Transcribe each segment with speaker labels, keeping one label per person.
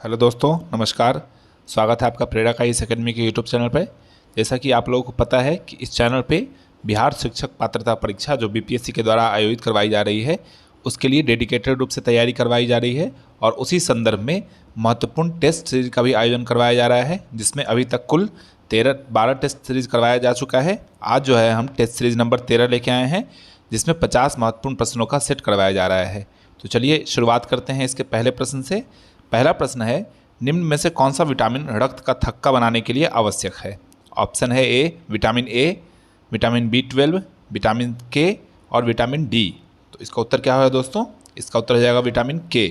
Speaker 1: Hello दोस्तों, नमस्कार। स्वागत है आपका प्रेरणा का इस अकेडमी के यूट्यूब चैनल पर। जैसा कि आप लोगों को पता है कि इस चैनल पे बिहार शिक्षक पात्रता परीक्षा जो बीपीएससी के द्वारा आयोजित करवाई जा रही है, उसके लिए डेडिकेटेड रूप से तैयारी करवाई जा रही है और उसी संदर्भ में महत्वपूर्ण टेस्ट सीरीज का भी आयोजन करवाया जा रहा है, जिसमें अभी तक कुल 12 टेस्ट सीरीज करवाया जा चुका है। आज जो है हम टेस्ट सीरीज नंबर 13 लेके आए हैं, जिसमें 50 महत्वपूर्ण प्रश्नों का सेट करवाया जा रहा है। तो चलिए शुरुआत करते हैं इसके पहले प्रश्न से। पहला प्रश्न है, निम्न में से कौन सा विटामिन रक्त का थक्का बनाने के लिए आवश्यक है? ऑप्शन है ए विटामिन B12, विटामिन के और विटामिन डी। तो इसका उत्तर क्या होगा दोस्तों? इसका उत्तर हो जाएगा विटामिन के।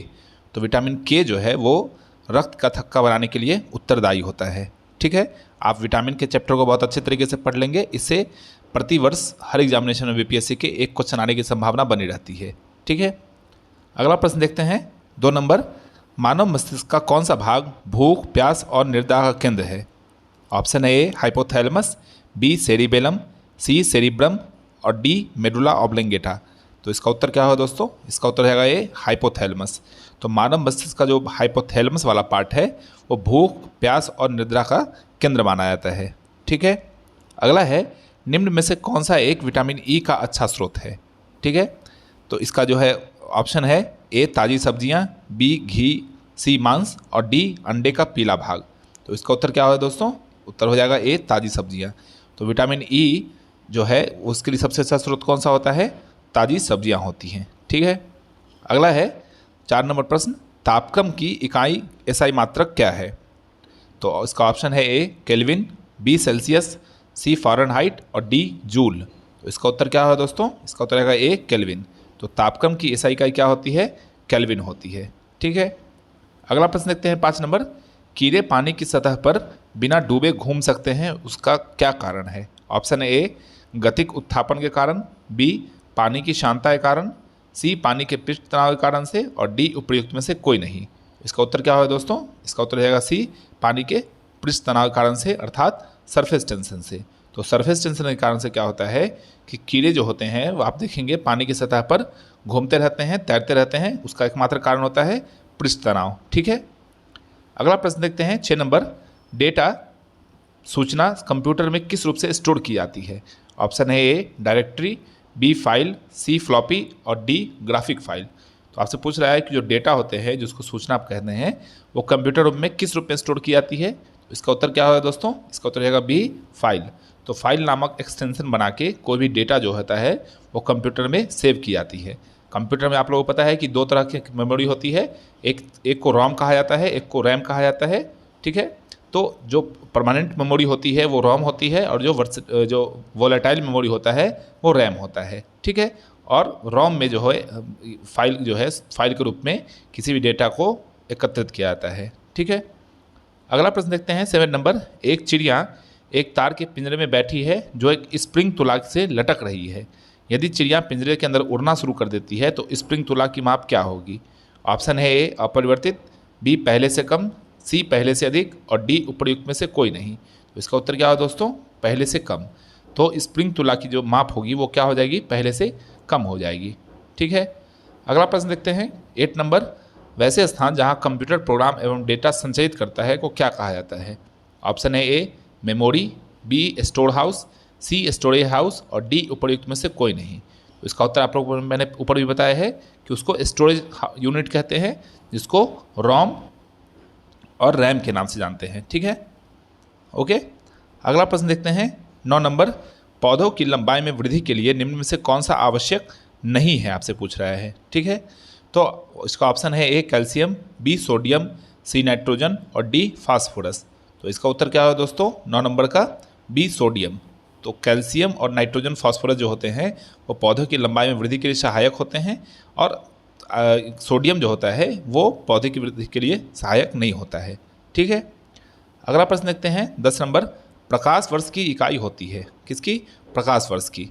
Speaker 1: तो विटामिन के जो है वो रक्त का थक्का बनाने के लिए उत्तरदायी होता है। ठीक है, आप विटामिन के चैप्टर को बहुत अच्छे तरीके से पढ़ लेंगे। इससे प्रतिवर्ष हर एग्जामिनेशन में बीपीएससी के एक क्वेश्चन आने की संभावना बनी रहती है। ठीक है, अगला प्रश्न देखते हैं। 2 नंबर, मानव मस्तिष्क का कौन सा भाग भूख, प्यास और निर्दाह का केंद्र है? ऑप्शन है ए हाइपोथैलेमस, बी सेरिबेलम, सी सेरिब्रम और डी मेडुला ऑब्लिंगेटा। तो इसका उत्तर क्या होगा दोस्तों? इसका उत्तर रहेगा ए हाइपोथैलेमस। तो मानव मस्तिष्क का जो हाइपोथैलेमस वाला पार्ट है वो भूख, प्यास और निद्रा का केंद्र माना जाता है। ठीक है, अगला है, निम्न में से कौन सा एक विटामिन ई का अच्छा स्रोत है? ठीक है, तो इसका जो है ऑप्शन है ए ताज़ी सब्जियां, बी घी, सी मांस और डी अंडे का पीला भाग। तो इसका उत्तर क्या होगा दोस्तों? उत्तर हो जाएगा ए ताज़ी सब्जियां। तो विटामिन ई जो है उसके लिए सबसे अच्छा स्रोत कौन सा होता है? ताज़ी सब्जियां होती हैं। ठीक है, अगला है 4 नंबर प्रश्न, तापक्रम की इकाई एसआई मात्रक क्या है? तो इसका ऑप्शन है ए केल्विन, बी सेल्सियस, सी फ़ारेनहाइट और डी जूल। तो इसका उत्तर क्या होगा दोस्तों? इसका उत्तर रहेगा ए केल्विन। तो तापक्रम की एसआई इकाई क्या होती है? केल्विन होती है। ठीक है, अगला प्रश्न देखते हैं 5 नंबर, कीड़े पानी की सतह पर बिना डूबे घूम सकते हैं, उसका क्या कारण है? ऑप्शन ए गतिक उत्थापन के कारण, बी पानी की शांतता के कारण, सी पानी के पृष्ठ तनाव के कारण से और डी उपयुक्त में से कोई नहीं। इसका उत्तर क्या होगा दोस्तों? इसका उत्तर रहेगा सी पानी के पृष्ठ तनाव के कारण से, अर्थात सरफेस टेंशन से। तो सरफेस टेंशन के कारण से क्या होता है कि कीड़े जो होते हैं वो आप देखेंगे पानी की सतह पर घूमते रहते हैं, तैरते रहते हैं। उसका एकमात्र कारण होता है पृष्ठ तनाव। ठीक है, अगला प्रश्न देखते हैं 6 नंबर, डेटा सूचना कंप्यूटर में किस रूप से स्टोर की जाती है? ऑप्शन है A directory, B file, C floppy और डी ग्राफिक फाइल। तो आपसे पूछ रहा है कि जो डेटा होते हैं जिसको सूचना आप कहते हैं वो कंप्यूटर रूप में किस रूप में स्टोर की जाती है? तो इसका उत्तर क्या होगा दोस्तों? इसका उत्तर रहेगा बी फाइल। तो फाइल नामक एक्सटेंशन बना के कोई भी डेटा जो होता है वो कंप्यूटर में सेव की जाती है। कंप्यूटर में आप लोगों को पता है कि 2 तरह की मेमोरी होती है, एक को रोम कहा जाता है, एक को रैम कहा जाता है। ठीक है, तो जो परमानेंट मेमोरी होती है वो रोम होती है और जो वोलेटाइल मेमोरी होता है वो रैम होता है। ठीक है, और रोम में जो है फाइल के रूप में किसी भी डेटा को एकत्रित किया जाता है। ठीक है, अगला प्रश्न देखते हैं 7 नंबर, एक चिड़िया एक तार के पिंजरे में बैठी है जो एक स्प्रिंग तुला से लटक रही है। यदि चिड़िया पिंजरे के अंदर उड़ना शुरू कर देती है तो स्प्रिंग तुला की माप क्या होगी? ऑप्शन है ए अपरिवर्तित, बी पहले से कम, सी पहले से अधिक और डी उपयुक्त में से कोई नहीं। तो इसका उत्तर क्या होगा दोस्तों? पहले से कम। तो स्प्रिंग तुला की जो माप होगी वो क्या हो जाएगी? पहले से कम हो जाएगी। ठीक है, अगला प्रश्न देखते हैं 8 नंबर, वैसे स्थान जहाँ कंप्यूटर प्रोग्राम एवं डेटा संचयित करता है को क्या कहा जाता है? ऑप्शन है A memory, B store house, C storage house और डी उपयुक्त में से कोई नहीं। तो इसका उत्तर आप लोगों को मैंने ऊपर भी बताया है कि उसको स्टोरेज यूनिट कहते हैं, जिसको रोम और रैम के नाम से जानते हैं। ठीक है, ओके, अगला प्रश्न देखते हैं 9 नंबर, पौधों की लंबाई में वृद्धि के लिए निम्न में से कौन सा आवश्यक नहीं है? आपसे पूछ रहा है। ठीक है, तो इसका ऑप्शन है A calcium, B sodium, C nitrogen और डी फास्फोरस। तो इसका उत्तर क्या होगा दोस्तों? 9 नंबर का बी सोडियम। तो कैल्शियम और नाइट्रोजन फास्फोरस जो होते हैं वो पौधों की लंबाई में वृद्धि के लिए सहायक होते हैं और सोडियम जो होता है वो पौधे की वृद्धि के लिए सहायक नहीं होता है। ठीक है, अगला प्रश्न देखते हैं 10 नंबर, प्रकाश वर्ष की इकाई होती है किसकी? प्रकाश वर्ष की।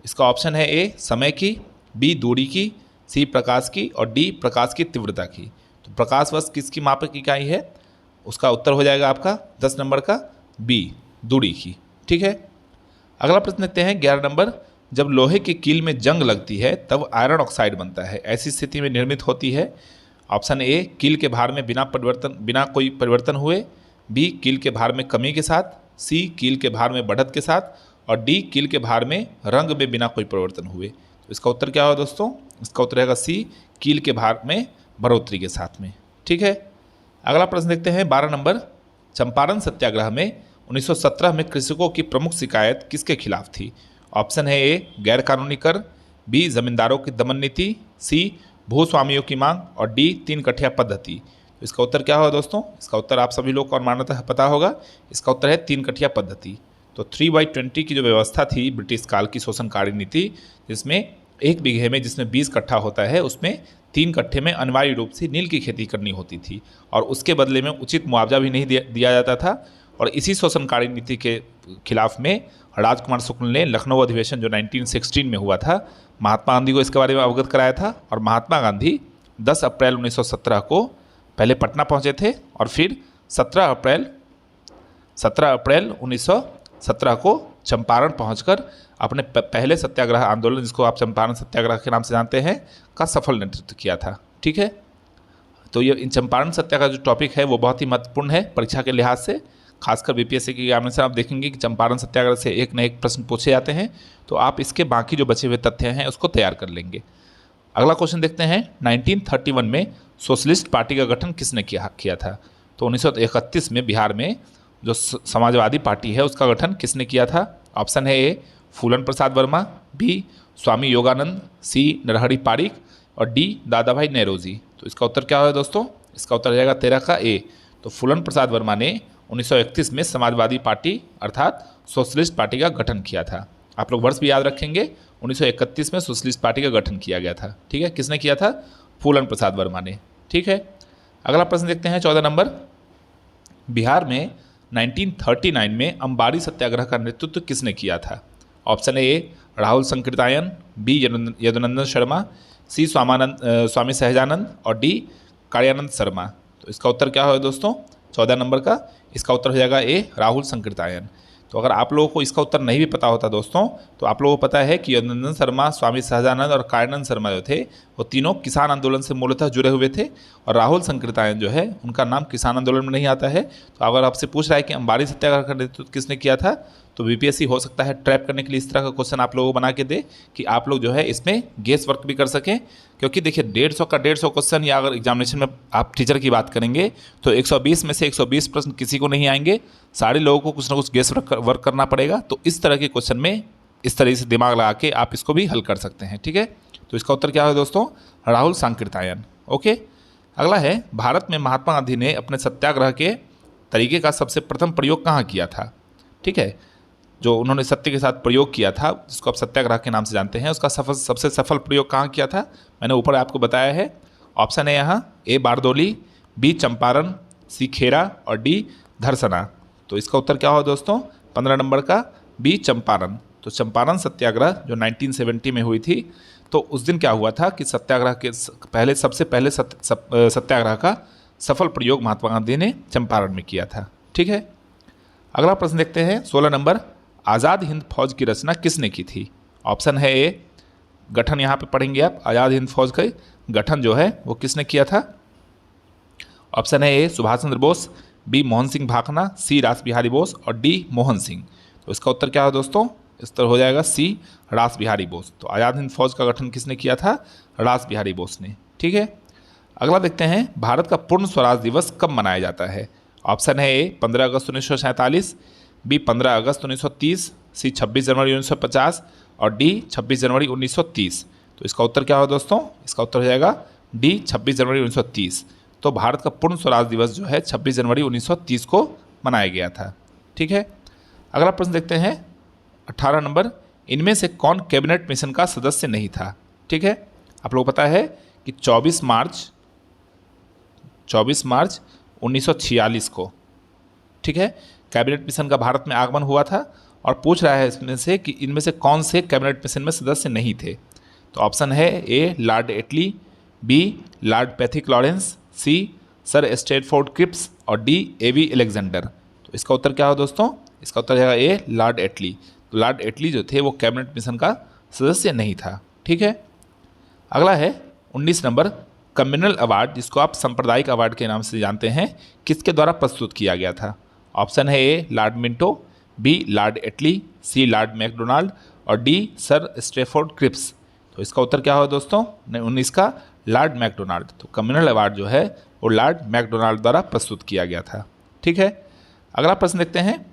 Speaker 1: इसका ऑप्शन है ए समय की, बी दूरी की, सी प्रकाश की और डी प्रकाश की तीव्रता की। तो प्रकाश वर्ष किसकी मापक इकाई है? उसका उत्तर हो जाएगा आपका 10 नंबर का बी दूरी की। ठीक है, अगला प्रश्न देखते हैं 11 नंबर, जब लोहे की कील में जंग लगती है तब आयरन ऑक्साइड बनता है, ऐसी स्थिति में निर्मित होती है। ऑप्शन ए कील के भार में बिना कोई परिवर्तन हुए, बी कील के भार में कमी के साथ, सी कील के भार में बढ़त के साथ, और डी कील के भार में रंग में बिना कोई परिवर्तन हुए। तो इसका उत्तर क्या होगा दोस्तों? इसका उत्तर रहेगा सी कील के भार में बढ़ोतरी के साथ में। ठीक है, अगला प्रश्न देखते हैं 12 नंबर। चंपारण सत्याग्रह में 1917 में कृषकों की प्रमुख शिकायत किसके खिलाफ थी? ऑप्शन है ए गैर कानूनी कर, बी जमींदारों की दमन नीति, सी भूस्वामियों की मांग, और डी 3 कठिया पद्धति। तो इसका उत्तर क्या होगा दोस्तों? इसका उत्तर आप सभी लोग को और मान्यता पता होगा, इसका उत्तर है 3 कठिया पद्धति। तो 3/20 की जो व्यवस्था थी ब्रिटिश काल की शोषणकारी नीति, जिसमें 1 बीघे में जिसमें 20 कट्ठा होता है उसमें 3 कट्ठे में अनिवार्य रूप से नील की खेती करनी होती थी, और उसके बदले में उचित मुआवजा भी नहीं दिया जाता था। और इसी शोषणकारी नीति के खिलाफ में राजकुमार शुक्ल ने लखनऊ अधिवेशन जो 1916 में हुआ था, महात्मा गांधी को इसके बारे में अवगत कराया था, और महात्मा गांधी 10 अप्रैल 1917 को पहले पटना पहुंचे थे, और फिर 17 अप्रैल 1917 को चंपारण पहुंचकर अपने पहले सत्याग्रह आंदोलन, जिसको आप चंपारण सत्याग्रह के नाम से जानते हैं, का सफल नेतृत्व किया था। ठीक है, तो ये इन चंपारण सत्याग्रह जो टॉपिक है वो बहुत ही महत्वपूर्ण है परीक्षा के लिहाज से, खासकर बीपीएससी के एग्जामिनेशन से आप देखेंगे कि चंपारण सत्याग्रह से एक न एक प्रश्न पूछे जाते हैं, तो आप इसके बाकी जो बचे हुए तथ्य हैं उसको तैयार कर लेंगे। अगला क्वेश्चन देखते हैं 1931 में सोशलिस्ट पार्टी का गठन किसने किया था? तो 1931 में बिहार में जो समाजवादी पार्टी है उसका गठन किसने किया था? ऑप्शन है ए फूलन प्रसाद वर्मा, बी स्वामी योगानंद, सी नरहरि पारिक, और डी दादा भाई नेरोजी। तो इसका उत्तर क्या होगा दोस्तों? इसका उत्तर जाएगा 13 का ए। तो फूलन प्रसाद वर्मा ने 1931 में समाजवादी पार्टी अर्थात सोशलिस्ट पार्टी का गठन किया था। आप लोग वर्ष भी याद रखेंगे, 1931 में सोशलिस्ट पार्टी का गठन किया गया था। ठीक है, किसने किया था? फूलन प्रसाद वर्मा ने। ठीक है, अगला प्रश्न देखते हैं 14 नंबर। बिहार में 1939 में अंबारी सत्याग्रह का नेतृत्व किसने किया था? Option A Rahul Sankrityayan, B Yadunandan Sharma, C Swami Sahajanand, और डी कार्यानंद शर्मा। तो इसका उत्तर क्या होगा दोस्तों 14 नंबर का? इसका उत्तर हो जाएगा ए राहुल संकृतायन। तो अगर आप लोगों को इसका उत्तर नहीं भी पता होता दोस्तों, तो आप लोगों को पता है कि यदुनंदन शर्मा, स्वामी सहजानंद और कार्यानंद शर्मा जो थे वो तीनों किसान आंदोलन से मूलतः जुड़े हुए थे, और राहुल संकृतायन जो है उनका नाम किसान आंदोलन में नहीं आता है। तो अगर आपसे पूछ रहा है कि अंबारी सत्याग्रह का नेतृत्व किसने किया था, तो बीपीएससी हो सकता है ट्रैप करने के लिए इस तरह का क्वेश्चन आप लोगों को बना के दे कि आप लोग जो है इसमें गेस वर्क भी कर सकें, क्योंकि देखिए 150 क्वेश्चन, या अगर एग्जामिनेशन में आप टीचर की बात करेंगे तो 120 में से 120 प्रश्न किसी को नहीं आएंगे, सारे लोगों को कुछ ना कुछ गेस वर्क करना पड़ेगा। तो इस तरह के क्वेश्चन में इस तरह से दिमाग लगा के आप इसको भी हल कर सकते हैं। ठीक है, तो इसका उत्तर क्या है दोस्तों? राहुल संकृतायन। ओके, अगला है भारत में महात्मा गांधी ने अपने सत्याग्रह के तरीके का सबसे प्रथम प्रयोग कहाँ किया था? ठीक है, जो उन्होंने सत्य के साथ प्रयोग किया था, जिसको आप सत्याग्रह के नाम से जानते हैं, उसका सबसे सफल प्रयोग कहाँ किया था? मैंने ऊपर आपको बताया है। ऑप्शन है यहाँ ए बारदौली, बी चंपारण, सी खेरा, और डी धरसना। तो इसका उत्तर क्या होगा दोस्तों 15 नंबर का? बी चंपारण। तो चंपारण सत्याग्रह जो 1970 में हुई थी, तो उस दिन क्या हुआ था कि सत्याग्रह के सबसे पहले सत्याग्रह का सफल प्रयोग महात्मा गांधी ने चंपारण में किया था। ठीक है, अगला प्रश्न देखते हैं 16 नंबर। आज़ाद हिंद फौज की रचना किसने की थी? ऑप्शन है ए, गठन यहाँ पे पढ़ेंगे आप, आज़ाद हिंद फौज का गठन जो है वो किसने किया था? ऑप्शन है ए सुभाष चंद्र बोस, बी मोहन सिंह भाकना, सी रास बिहारी बोस, और डी मोहन सिंह। तो इसका उत्तर क्या है दोस्तों? इस उत्तर हो जाएगा सी रास बिहारी बोस। तो आज़ाद हिंद फौज का गठन किसने किया था? रास बिहारी बोस ने। ठीक है, अगला देखते हैं भारत का पूर्ण स्वराज दिवस कब मनाया जाता है? ऑप्शन है ए 15 अगस्त 1947, बी 15 अगस्त 1930, सी 26 जनवरी 1950, और डी 26 जनवरी 1930। तो इसका उत्तर क्या होगा दोस्तों? इसका उत्तर हो जाएगा डी 26 जनवरी 1930। तो भारत का पूर्ण स्वराज दिवस जो है 26 जनवरी 1930 को मनाया गया था। ठीक है, अगला प्रश्न देखते हैं 18 नंबर। इनमें से कौन कैबिनेट मिशन का सदस्य नहीं था? ठीक है, आप लोगों को पता है कि 24 मार्च 1946 को, ठीक है, कैबिनेट मिशन का भारत में आगमन हुआ था, और पूछ रहा है इसमें से कि इनमें से कौन से कैबिनेट मिशन में सदस्य नहीं थे। तो ऑप्शन है ए लॉर्ड एटली, बी लॉर्ड पैथिक लॉरेंस, सी सर स्ट्रेटफोर्ड क्रिप्स, और डी एवी अलेक्जेंडर। तो इसका उत्तर क्या हो दोस्तों? इसका उत्तर है ए लॉर्ड एटली। तो लॉर्ड एटली जो थे वो कैबिनेट मिशन का सदस्य नहीं था। ठीक है, अगला है 19 नंबर। कम्युनल अवार्ड, जिसको आप सांप्रदायिक अवार्ड के नाम से जानते हैं, किसके द्वारा प्रस्तुत किया गया था? ऑप्शन है ए लॉर्ड मिंटो, बी लॉर्ड एटली, सी लॉर्ड मैकडोनाल्ड और डी सर स्ट्रैफोर्ड क्रिप्स। तो इसका उत्तर क्या होगा दोस्तों? 19 का लॉर्ड मैकडोनाल्ड। तो कम्युनल अवार्ड जो है वो लॉर्ड मैकडोनाल्ड द्वारा प्रस्तुत किया गया था। ठीक है, अगला प्रश्न देखते हैं।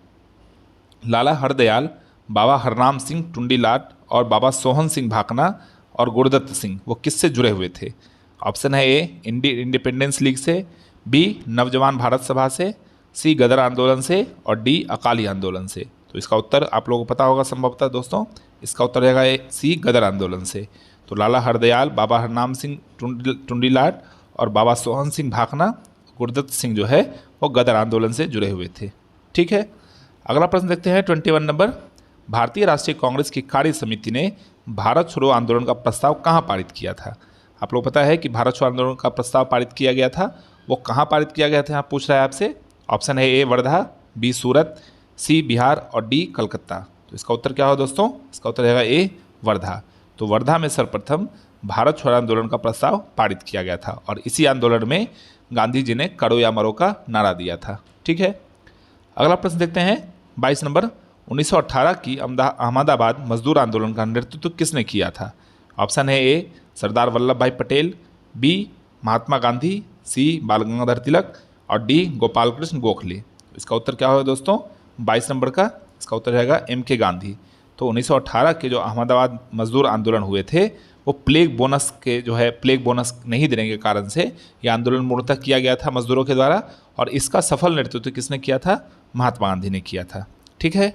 Speaker 1: लाला हरदयाल, बाबा हरनाम सिंह टुंडीलाट और बाबा सोहन सिंह भाकना और गुरुदत्त सिंह वो किससे जुड़े हुए थे? ऑप्शन है ए इंडिपेंडेंस लीग से, बी नवजवान भारत सभा से, सी गदर आंदोलन से और डी अकाली आंदोलन से। तो इसका उत्तर आप लोगों को पता होगा संभवतः दोस्तों, इसका उत्तर रहेगा ए सी गदर आंदोलन से। तो लाला हरदयाल, बाबा हरनाम सिंह टुंडीलाट और बाबा सोहन सिंह भाकना, गुरुदत्त सिंह जो है वो गदर आंदोलन से जुड़े हुए थे। ठीक है, अगला प्रश्न देखते हैं 21 नंबर। भारतीय राष्ट्रीय कांग्रेस की कार्य समिति ने भारत छोड़ो आंदोलन का प्रस्ताव कहाँ पारित किया था? आप लोग पता है कि भारत छोड़ो आंदोलन का प्रस्ताव पारित किया गया था, वो कहाँ पारित किया गया था यहाँ पूछ रहा है आपसे। ऑप्शन है ए वर्धा, बी सूरत, सी बिहार और डी कलकत्ता। तो इसका उत्तर क्या होगा दोस्तों? इसका उत्तर रहेगा ए वर्धा। तो वर्धा में सर्वप्रथम भारत छोड़ो आंदोलन का प्रस्ताव पारित किया गया था और इसी आंदोलन में गांधी जी ने करो या मरो का नारा दिया था। ठीक है, अगला प्रश्न देखते हैं 22 नंबर। 1918 की अहमदाबाद मजदूर आंदोलन का नेतृत्व किसने किया था? ऑप्शन है ए सरदार वल्लभ भाई पटेल, बी महात्मा गांधी, सी बाल गंगाधर तिलक और डी गोपाल कृष्ण गोखले। इसका उत्तर क्या होगा दोस्तों? 22 नंबर का इसका उत्तर रहेगा एम के गांधी। तो 1918 के जो अहमदाबाद मजदूर आंदोलन हुए थे वो प्लेग बोनस नहीं देने के कारण से यह आंदोलन मूलतः किया गया था मजदूरों के द्वारा, और इसका सफल नेतृत्व किसने किया था? महात्मा गांधी ने किया था। ठीक है,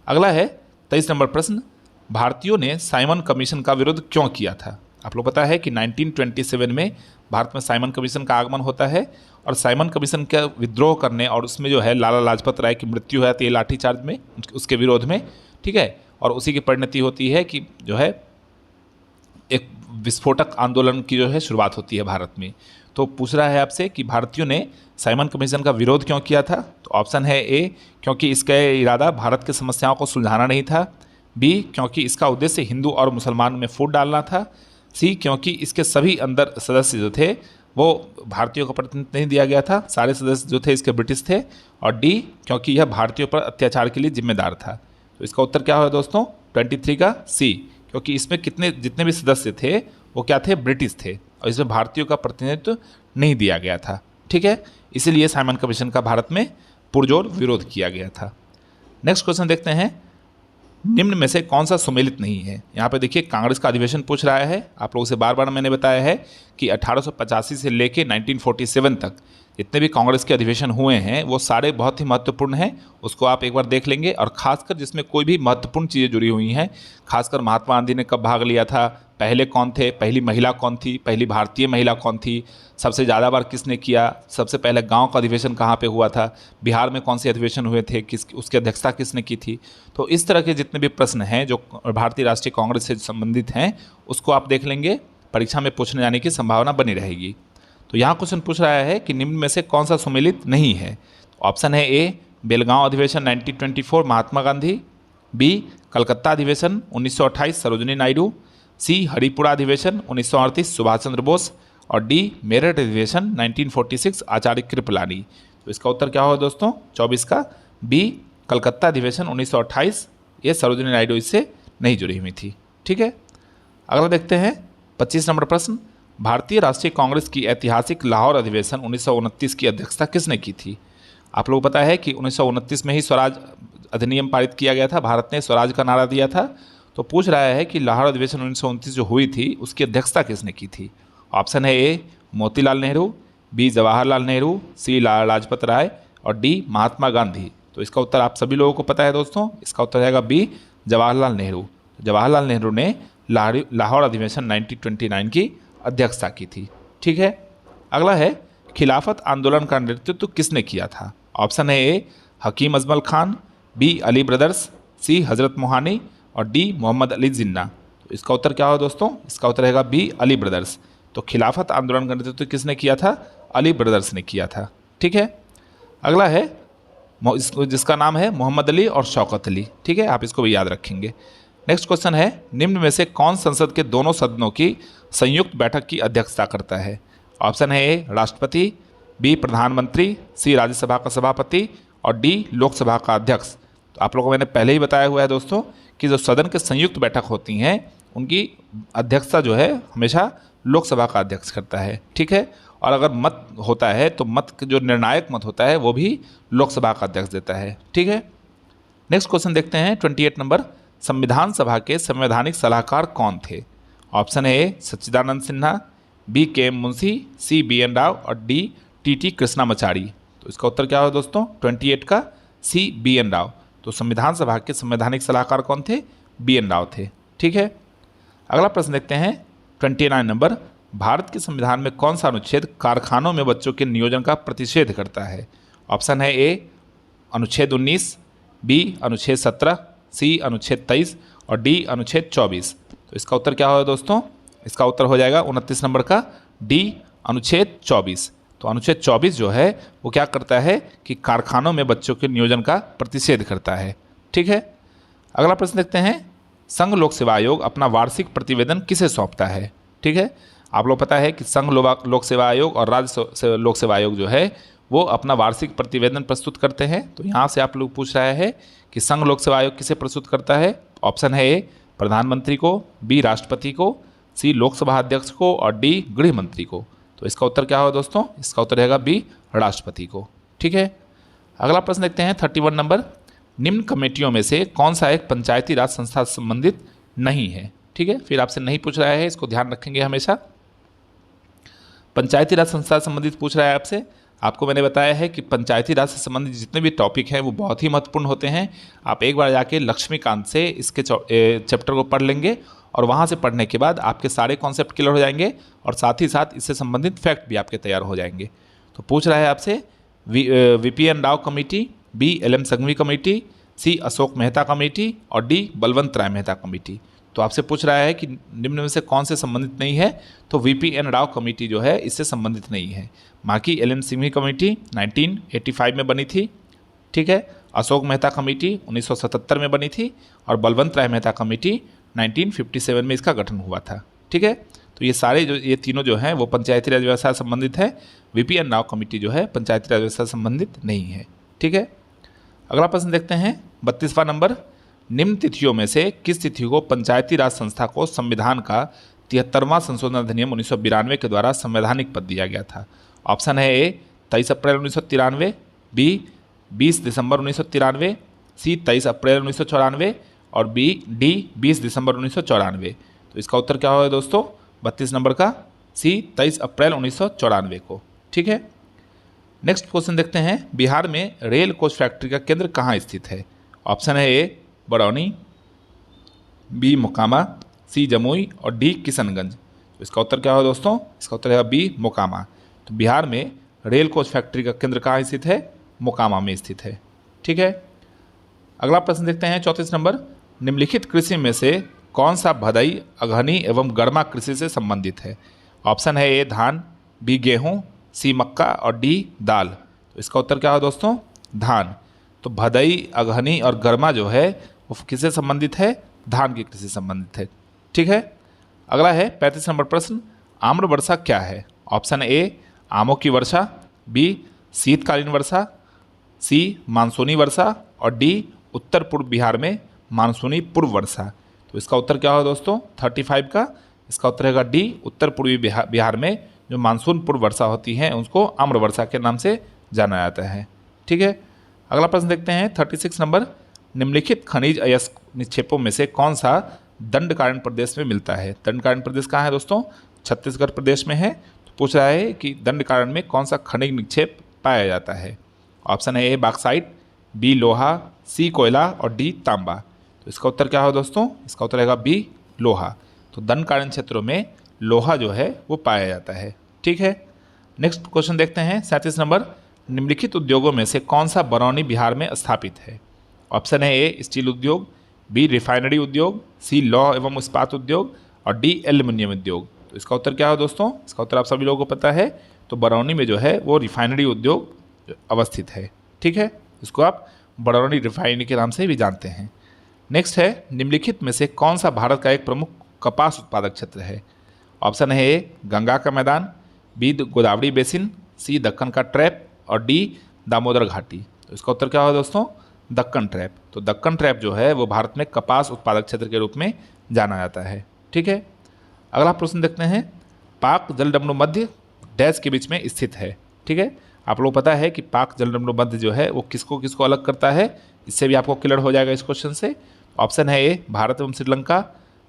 Speaker 1: अगला है 23 नंबर प्रश्न। भारतीयों ने साइमन कमीशन का विरोध क्यों किया था? आप लोग पता है कि 1927 में भारत में साइमन कमीशन का आगमन होता है और साइमन कमीशन का विद्रोह करने और उसमें जो है लाला लाजपत राय की मृत्यु हो जाती है लाठीचार्ज में, उसके विरोध में। ठीक है, और उसी की परिणति होती है कि जो है एक विस्फोटक आंदोलन की जो है शुरुआत होती है भारत में। तो पूछ रहा है आपसे कि भारतीयों ने साइमन कमीशन का विरोध क्यों किया था? तो ऑप्शन है ए क्योंकि इसका इरादा भारत की समस्याओं को सुलझाना नहीं था, बी क्योंकि इसका उद्देश्य हिंदू और मुसलमान में फूट डालना था, सी क्योंकि इसके सभी अंदर सदस्य जो थे वो भारतीयों को प्रतिनिधित्व नहीं दिया गया था, सारे सदस्य जो थे इसके ब्रिटिश थे, और डी क्योंकि यह भारतीयों पर अत्याचार के लिए जिम्मेदार था। तो इसका उत्तर क्या होगा दोस्तों? 23 का सी, क्योंकि इसमें जितने भी सदस्य थे वो क्या थे? ब्रिटिश थे और इसमें भारतीयों का प्रतिनिधित्व नहीं दिया गया था। ठीक है, इसीलिए साइमन कमीशन का भारत में पुरजोर विरोध किया गया था। नेक्स्ट क्वेश्चन देखते हैं। निम्न में से कौन सा सुमेलित नहीं है? यहाँ पे देखिए कांग्रेस का अधिवेशन पूछ रहा है। आप लोगों से बार बार मैंने बताया है कि 1885 से लेके 1947 तक जितने भी कांग्रेस के अधिवेशन हुए हैं वो सारे बहुत ही महत्वपूर्ण हैं, उसको आप एक बार देख लेंगे। और खासकर जिसमें कोई भी महत्वपूर्ण चीज़ें जुड़ी हुई हैं, खासकर महात्मा गांधी ने कब भाग लिया था, पहले कौन थे, पहली महिला कौन थी, पहली भारतीय महिला कौन थी, सबसे ज़्यादा बार किसने किया, सबसे पहले गांव का अधिवेशन कहाँ पे हुआ था, बिहार में कौन से अधिवेशन हुए थे, उसकी अध्यक्षता किसने की थी। तो इस तरह के जितने भी प्रश्न हैं जो भारतीय राष्ट्रीय कांग्रेस से संबंधित हैं उसको आप देख लेंगे, परीक्षा में पूछने जाने की संभावना बनी रहेगी। तो यहाँ क्वेश्चन पूछ रहा है कि निम्न में से कौन सा सुमेलित नहीं है? ऑप्शन है ए बेलगांव अधिवेशन 1924 महात्मा गांधी, बी कलकत्ता अधिवेशन 1928 सरोजिनी नायडू, सी हरिपुरा अधिवेशन 1938 सुभाष चंद्र बोस और डी मेरठ अधिवेशन 1946 आचार्य कृपलानी। तो इसका उत्तर क्या होगा दोस्तों? 24 का बी कलकत्ता अधिवेशन 1928, ये सरोजिनी नायडू इससे नहीं जुड़ी हुई थी। ठीक है, अगला देखते हैं 25 नंबर प्रश्न। भारतीय राष्ट्रीय कांग्रेस की ऐतिहासिक लाहौर अधिवेशन 1929 की अध्यक्षता किसने की थी? आप लोगों को पता है कि 1929 में ही स्वराज अधिनियम पारित किया गया था, भारत ने स्वराज का नारा दिया था। तो पूछ रहा है कि लाहौर अधिवेशन 1929 जो हुई थी उसकी अध्यक्षता किसने की थी? ऑप्शन है ए मोतीलाल नेहरू, बी जवाहरलाल नेहरू, सी लाला लाजपत राय और डी महात्मा गांधी। तो इसका उत्तर आप सभी लोगों को पता है दोस्तों, इसका उत्तर रहेगा बी जवाहरलाल नेहरू। जवाहरलाल नेहरू ने लाहौर अधिवेशन 1929 की अध्यक्षता की थी। ठीक है, अगला है खिलाफत आंदोलन का नेतृत्व किसने किया था? ऑप्शन है ए हकीम अजमल खान, बी अली ब्रदर्स, सी हजरत मोहानी और डी मोहम्मद अली जिन्ना। तो इसका उत्तर क्या होगा दोस्तों? इसका उत्तर रहेगा बी अली ब्रदर्स। तो खिलाफत आंदोलन का नेतृत्व किसने किया था? अली ब्रदर्स ने किया था। ठीक है, अगला है जिसका नाम है मोहम्मद अली और शौकत अली। ठीक है, आप इसको भी याद रखेंगे। नेक्स्ट क्वेश्चन है, निम्न में से कौन संसद के दोनों सदनों की संयुक्त बैठक की अध्यक्षता करता है? ऑप्शन है ए राष्ट्रपति, बी प्रधानमंत्री, सी राज्यसभा का सभापति और डी लोकसभा का अध्यक्ष। तो आप लोगों को मैंने पहले ही बताया हुआ है दोस्तों कि जो सदन के संयुक्त बैठक होती हैं उनकी अध्यक्षता जो है हमेशा लोकसभा का अध्यक्ष करता है, ठीक है। और अगर मत होता है तो मत जो निर्णायक मत होता है वो भी लोकसभा का अध्यक्ष देता है, ठीक है। नेक्स्ट क्वेश्चन देखते हैं 28 नंबर, संविधान सभा के संवैधानिक सलाहकार कौन थे? Option A Sachchidanand Sinha, B K M Munshi, C B N Rau और डी टी टी कृष्णामाचारी। तो इसका उत्तर क्या होगा दोस्तों? 28 का सी बी एन राव। तो संविधान सभा के संवैधानिक सलाहकार कौन थे? बी एन राव थे, ठीक है। अगला प्रश्न देखते हैं 29 नंबर, भारत के संविधान में कौन सा अनुच्छेद कारखानों में बच्चों के नियोजन का प्रतिषेध करता है? ऑप्शन है ए अनुच्छेद 19, बी अनुच्छेद 17, सी अनुच्छेद 23 और डी अनुच्छेद 24। तो इसका उत्तर क्या होगा दोस्तों? इसका उत्तर हो जाएगा 29 नंबर का डी अनुच्छेद 24। तो अनुच्छेद 24 जो है वो क्या करता है कि कारखानों में बच्चों के नियोजन का प्रतिषेध करता है, ठीक है। अगला प्रश्न देखते हैं, संघ लोक सेवा आयोग अपना वार्षिक प्रतिवेदन किसे सौंपता है? ठीक है, आप लोग पता है कि संघ लोक सेवा आयोग और राज्य लोक सेवा आयोग जो है वो अपना वार्षिक प्रतिवेदन प्रस्तुत करते हैं। तो यहाँ से आप लोग पूछ रहे हैं कि संघ लोक सेवा आयोग किसे प्रस्तुत करता है? ऑप्शन है ए प्रधानमंत्री को, बी राष्ट्रपति को, सी लोकसभा अध्यक्ष को और डी गृह मंत्री को। तो इसका उत्तर क्या होगा दोस्तों? इसका उत्तर रहेगा बी राष्ट्रपति को, ठीक है। अगला प्रश्न देखते हैं 31 नंबर, निम्न कमेटियों में से कौन सा एक पंचायती राज संस्था से संबंधित नहीं है? ठीक है, फिर आपसे नहीं पूछ रहा है, इसको ध्यान रखेंगे हमेशा। पंचायती राज संस्था से संबंधित पूछ रहा है आपसे। आपको मैंने बताया है कि पंचायती राज से संबंधित जितने भी टॉपिक हैं वो बहुत ही महत्वपूर्ण होते हैं। आप एक बार जाके लक्ष्मीकांत से इसके चैप्टर को पढ़ लेंगे और वहाँ से पढ़ने के बाद आपके सारे कॉन्सेप्ट क्लियर हो जाएंगे और साथ ही साथ इससे संबंधित फैक्ट भी आपके तैयार हो जाएंगे। तो पूछ रहा है आपसे VPN Rao committee, B L M. Sanghvi committee, C Ashok Mehta committee और डी बलवंत राय मेहता कमेटी। तो आपसे पूछ रहा है कि निम्न में से कौन से संबंधित नहीं है? तो वीपीएन राव कमेटी जो है इससे संबंधित नहीं है। बाकी एल.एम. संघवी कमेटी 1985 में बनी थी, ठीक है। अशोक मेहता कमेटी 1977 में बनी थी और बलवंत राय मेहता कमेटी 1957 में इसका गठन हुआ था, ठीक है। तो ये सारे ये तीनों जो हैं वो पंचायती राज व्यवस्था से संबंधित है। वीपीएन राव कमेटी जो है पंचायती राज व्यवस्था से संबंधित नहीं है, ठीक है। अगला प्रश्न देखते हैं 32वां नंबर, निम्न तिथियों में से किस तिथि को पंचायती राज संस्था को संविधान का 73वां संशोधन अधिनियम 1992 के द्वारा संवैधानिक पद दिया गया था? ऑप्शन है ए 23 अप्रैल 1993, बी 20 दिसंबर 1993, सी 23 अप्रैल 1994 और डी 20 दिसंबर 1994। तो इसका उत्तर क्या होगा दोस्तों? 32 नंबर का सी 23 अप्रैल 1994 को, ठीक है। नेक्स्ट क्वेश्चन देखते हैं, बिहार में रेल कोच फैक्ट्री का केंद्र कहाँ स्थित है? ऑप्शन है ए बरौनी, बी मोकामा, सी जमुई और डी किशनगंज। तो इसका उत्तर क्या होगा दोस्तों? इसका उत्तर है बी मोकामा। तो बिहार में रेल कोच फैक्ट्री का केंद्र कहाँ स्थित है? मोकामा में स्थित है, ठीक है। अगला प्रश्न देखते हैं 34 नंबर, निम्नलिखित कृषि में से कौन सा भदई, अगहनी एवं गरमा कृषि से संबंधित है? ऑप्शन है ए धान, बी गेहूँ, सी मक्का और डी दाल। तो इसका उत्तर क्या होगा दोस्तों? धान। तो भदई, अगहनी और गरमा जो है वो किससे संबंधित है? धान की कृषि से संबंधित है, ठीक है। अगला है 35 नंबर प्रश्न, आम्र वर्षा क्या है? ऑप्शन ए आमों की वर्षा, बी शीतकालीन वर्षा, सी मानसूनी वर्षा और डी उत्तर पूर्व बिहार में मानसूनी पूर्व वर्षा। तो इसका उत्तर क्या होगा दोस्तों? 35 का इसका उत्तर रहेगा डी उत्तर पूर्वी बिहार में जो मानसून पूर्व वर्षा होती है उसको आम्र वर्षा के नाम से जाना जाता है, ठीक है। अगला प्रश्न देखते हैं 36 नंबर, निम्नलिखित खनिज अयस्क निक्षेपों में से कौन सा दंडकारण्य प्रदेश में मिलता है? दंडकारण्य प्रदेश कहाँ है दोस्तों? छत्तीसगढ़ प्रदेश में है। तो पूछ रहा है कि दंडकारण्य में कौन सा खनिज निक्षेप पाया जाता है? ऑप्शन है ए बॉक्साइट, बी लोहा, सी कोयला और डी तांबा। तो इसका उत्तर क्या होगा दोस्तों? इसका उत्तर रहेगा बी लोहा। तो दंडकारण्य क्षेत्रों में लोहा जो है वो पाया जाता है, ठीक है। नेक्स्ट क्वेश्चन देखते हैं 37 नंबर, निम्नलिखित उद्योगों में से कौन सा बरौनी बिहार में स्थापित है? ऑप्शन है ए स्टील उद्योग, बी रिफाइनरी उद्योग, सी लौह एवं इस्पात उद्योग और डी एल्यूमिनियम उद्योग। तो इसका उत्तर क्या है दोस्तों? इसका उत्तर आप सभी लोगों को पता है। तो बरौनी में जो है वो रिफाइनरी उद्योग अवस्थित है, ठीक है। इसको आप बरौनी रिफाइनरी के नाम से भी जानते हैं। नेक्स्ट है, निम्नलिखित में से कौन सा भारत का एक प्रमुख कपास उत्पादक क्षेत्र है? ऑप्शन है ए गंगा का मैदान, बी गोदावरी बेसिन, सी दक्कन का ट्रैप और डी दामोदर घाटी। तो इसका उत्तर क्या होगा दोस्तों? दक्कन ट्रैप। तो दक्कन ट्रैप जो है वो भारत में कपास उत्पादक क्षेत्र के रूप में जाना जाता है। ठीक है, अगला प्रश्न देखते हैं, पाक जलडमरू मध्य डैश के बीच में स्थित है। ठीक है, आप लोग पता है कि पाक जलडमरू मध्य जो है वो किसको किसको अलग करता है, इससे भी आपको क्लियर हो जाएगा इस क्वेश्चन से। ऑप्शन है ए भारत एवं श्रीलंका,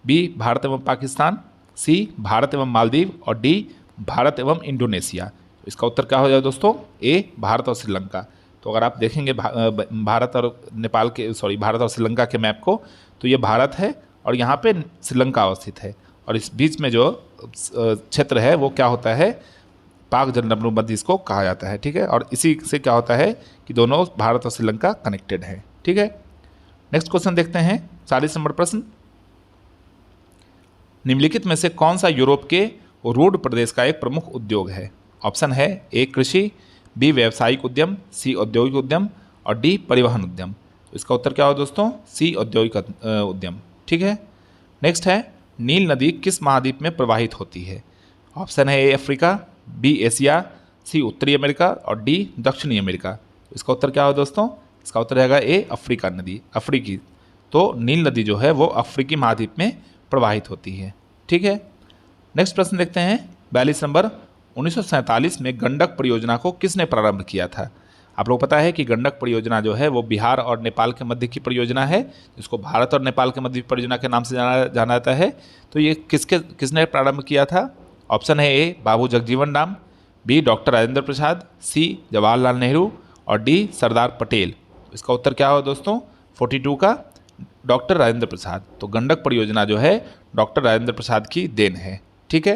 Speaker 1: बी भारत एवं पाकिस्तान, सी भारत एवं मालदीव और डी भारत एवं इंडोनेशिया। तो इसका उत्तर क्या हो जाएगा दोस्तों? ए भारत और श्रीलंका। तो अगर आप देखेंगे भारत और नेपाल के भारत और श्रीलंका के मैप को, तो ये भारत है और यहाँ पे श्रीलंका अवस्थित है और इस बीच में जो क्षेत्र है वो क्या होता है? पाक जलडमरू मध्य इसको कहा जाता है। ठीक है, और इसी से क्या होता है कि दोनों भारत और श्रीलंका कनेक्टेड है। ठीक है, नेक्स्ट क्वेश्चन देखते हैं, 40 नंबर प्रश्न, निम्नलिखित में से कौन सा यूरोप के रूड प्रदेश का एक प्रमुख उद्योग है? ऑप्शन है ए कृषि, बी व्यावसायिक उद्यम, सी औद्योगिक उद्यम और डी परिवहन उद्यम। तो इसका उत्तर क्या होगा दोस्तों? सी औद्योगिक उद्यम। ठीक है, नेक्स्ट है, नील नदी किस महाद्वीप में प्रवाहित होती है? ऑप्शन है ए अफ्रीका, बी एशिया, सी उत्तरी अमेरिका और डी दक्षिणी अमेरिका। इसका उत्तर क्या होगा दोस्तों? इसका उत्तर रहेगा ए अफ्रीका नदी, अफ्रीकी। तो नील नदी जो है वो अफ्रीकी महाद्वीप में प्रवाहित होती है। ठीक है, नेक्स्ट प्रश्न देखते हैं, 42 नंबर, 1947 में गंडक परियोजना को किसने प्रारंभ किया था? आप लोग पता है कि गंडक परियोजना जो है वो बिहार और नेपाल के मध्य की परियोजना है, जिसको भारत और नेपाल के मध्य परियोजना के नाम से जाना जाता है। तो ये किसने प्रारंभ किया था? ऑप्शन है ए बाबू जगजीवन राम, बी डॉक्टर राजेंद्र प्रसाद, सी जवाहरलाल नेहरू और डी सरदार पटेल। इसका उत्तर क्या होगा दोस्तों? 42 का डॉक्टर राजेंद्र प्रसाद। तो गंडक परियोजना जो है डॉक्टर राजेंद्र प्रसाद की देन है। ठीक है,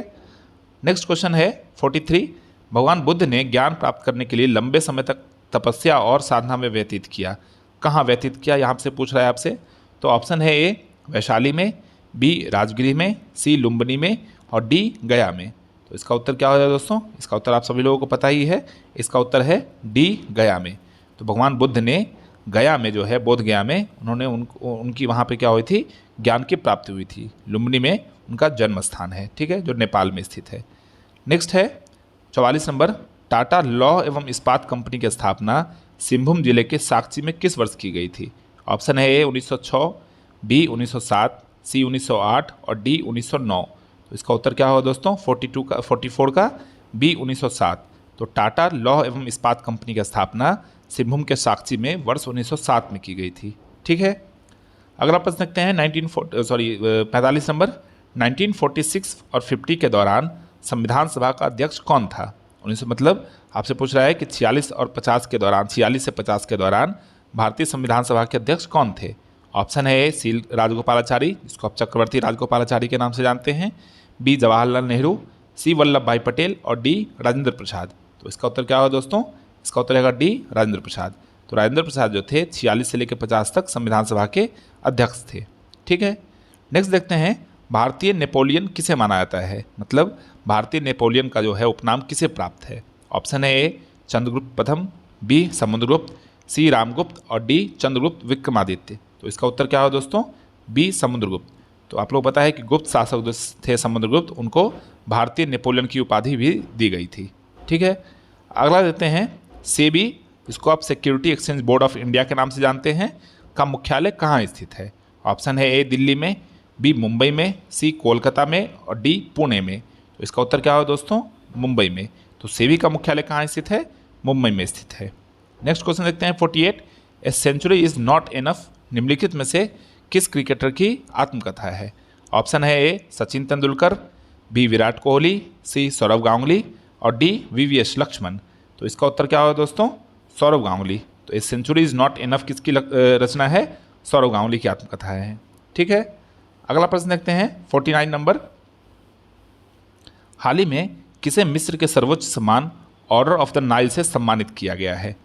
Speaker 1: नेक्स्ट क्वेश्चन है 43, भगवान बुद्ध ने ज्ञान प्राप्त करने के लिए लंबे समय तक तपस्या और साधना में व्यतीत किया। कहाँ व्यतीत किया यहाँ से पूछ रहा है आपसे। तो ऑप्शन है ए वैशाली में, बी राजगिरी में, सी लुम्बिनी में और डी गया में। तो इसका उत्तर क्या हो जाएगा दोस्तों? इसका उत्तर आप सभी लोगों को पता ही है, इसका उत्तर है डी गया में। तो भगवान बुद्ध ने गया में जो है बोध गया में उन्होंने उनकी वहाँ पे क्या हुई थी? ज्ञान की प्राप्ति हुई थी। लुम्बिनी में उनका जन्म स्थान है। ठीक है, जो नेपाल में स्थित है। नेक्स्ट है 44 नंबर, टाटा लौह एवं इस्पात कंपनी की स्थापना सिंहभूम जिले के साक्ची में किस वर्ष की गई थी? ऑप्शन है ए 1906, बी 1907, सी 1908 और डी 1909। तो इसका उत्तर क्या होगा दोस्तों? 44 का बी 1907। तो टाटा लौह एवं इस्पात कंपनी की स्थापना सिंहभूम के साक्ची में वर्ष 1907 में की गई थी। ठीक है, अगला प्रश्न देखते हैं 45 नंबर, 1946 और 50 के दौरान संविधान सभा का अध्यक्ष कौन था? मतलब आपसे पूछ रहा है कि 46 और 50 के दौरान, 46 से 50 के दौरान भारतीय संविधान सभा के अध्यक्ष कौन थे? ऑप्शन है ए सी राजगोपालाचारी, जिसको आप चक्रवर्ती राजगोपालाचारी के नाम से जानते हैं, बी जवाहरलाल नेहरू, सी वल्लभ भाई पटेल और डी राजेंद्र प्रसाद। तो इसका उत्तर क्या होगा दोस्तों? इसका उत्तर रहेगा डी राजेंद्र प्रसाद। तो राजेंद्र प्रसाद जो थे 46 से लेकर 50 तक संविधान सभा के अध्यक्ष थे। ठीक है, नेक्स्ट देखते हैं, भारतीय नेपोलियन किसे माना जाता है? मतलब भारतीय नेपोलियन का जो है उपनाम किसे प्राप्त है? ऑप्शन है ए चंद्रगुप्त प्रथम, बी समुद्रगुप्त, सी रामगुप्त और डी चंद्रगुप्त विक्रमादित्य। तो इसका उत्तर क्या होगा दोस्तों? बी समुद्रगुप्त। तो आप लोग पता है कि गुप्त शासक जो थे समुद्रगुप्त, उनको भारतीय नेपोलियन की उपाधि भी दी गई थी। ठीक है, अगला देते हैं सेबी, इसको आप security exchange board of India के नाम से जानते हैं, का मुख्यालय कहाँ स्थित है? ऑप्शन है ए दिल्ली में, बी मुंबई में, सी कोलकाता में और डी पुणे में। तो इसका उत्तर क्या होगा दोस्तों? मुंबई में। तो सेबी का मुख्यालय कहाँ स्थित है? मुंबई में स्थित है। नेक्स्ट क्वेश्चन देखते हैं 48, a century is not enough निम्नलिखित में से किस क्रिकेटर की आत्मकथा है? ऑप्शन है ए सचिन तेंदुलकर, बी विराट कोहली, सी सौरव गांगुली और डी वीवीएस लक्ष्मण। तो इसका उत्तर क्या होगा दोस्तों? सौरव गांगुली। तो a century is not enough किसकी रचना है? सौरव गांगुली की आत्मकथा है। ठीक है, अगला प्रश्न देखते हैं 49 नंबर, हाल ही में किसे मिस्र के सर्वोच्च सम्मान ऑर्डर ऑफ द नाइल से सम्मानित किया गया है?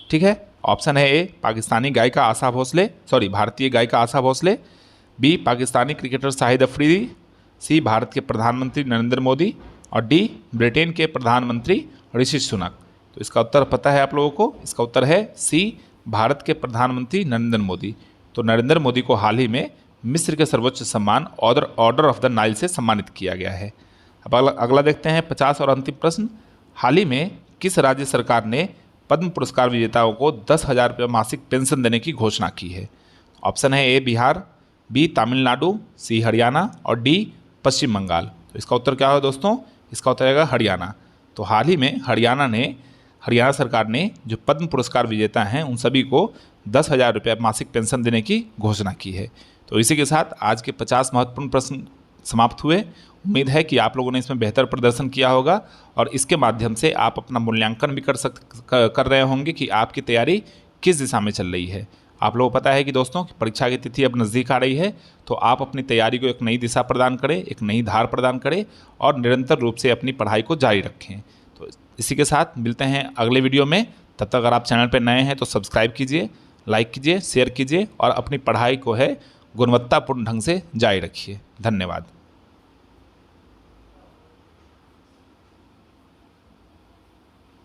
Speaker 1: ठीक है, ऑप्शन है ए पाकिस्तानी गायिका आशा भोसले, भारतीय गायिका आशा भोसले, बी पाकिस्तानी क्रिकेटर शाहिद अफरीदी, सी भारत के प्रधानमंत्री नरेंद्र मोदी और डी ब्रिटेन के प्रधानमंत्री ऋषि सुनक। तो इसका उत्तर पता है आप लोगों को? इसका उत्तर है सी भारत के प्रधानमंत्री नरेंद्र मोदी। तो नरेंद्र मोदी को हाल ही में मिस्र के सर्वोच्च सम्मान ऑर्डर ऑफ द नाइल से सम्मानित किया गया है। अब अगला देखते हैं 50 और अंतिम प्रश्न। हाल ही में किस राज्य सरकार ने पद्म पुरस्कार विजेताओं को 10,000 रुपये मासिक पेंशन देने की घोषणा की है? ऑप्शन है ए बिहार, बी तमिलनाडु, सी हरियाणा और डी पश्चिम बंगाल। तो इसका उत्तर क्या होगा दोस्तों? इसका उत्तर आएगा हरियाणा। तो हाल ही में हरियाणा सरकार ने जो पद्म पुरस्कार विजेता हैं उन सभी को 10,000 रुपये मासिक पेंशन देने की घोषणा की है। तो इसी के साथ आज के 50 महत्वपूर्ण प्रश्न समाप्त हुए। उम्मीद है कि आप लोगों ने इसमें बेहतर प्रदर्शन किया होगा और इसके माध्यम से आप अपना मूल्यांकन भी कर रहे होंगे कि आपकी तैयारी किस दिशा में चल रही है। आप लोगों को पता है कि दोस्तों परीक्षा की तिथि अब नज़दीक आ रही है, तो आप अपनी तैयारी को एक नई दिशा प्रदान करें, एक नई धार प्रदान करें और निरंतर रूप से अपनी पढ़ाई को जारी रखें। तो इसी के साथ मिलते हैं अगले वीडियो में। तब तक अगर आप चैनल पर नए हैं तो सब्सक्राइब कीजिए, लाइक कीजिए, शेयर कीजिए और अपनी पढ़ाई को है गुणवत्तापूर्ण ढंग से जारी रखिए। धन्यवाद।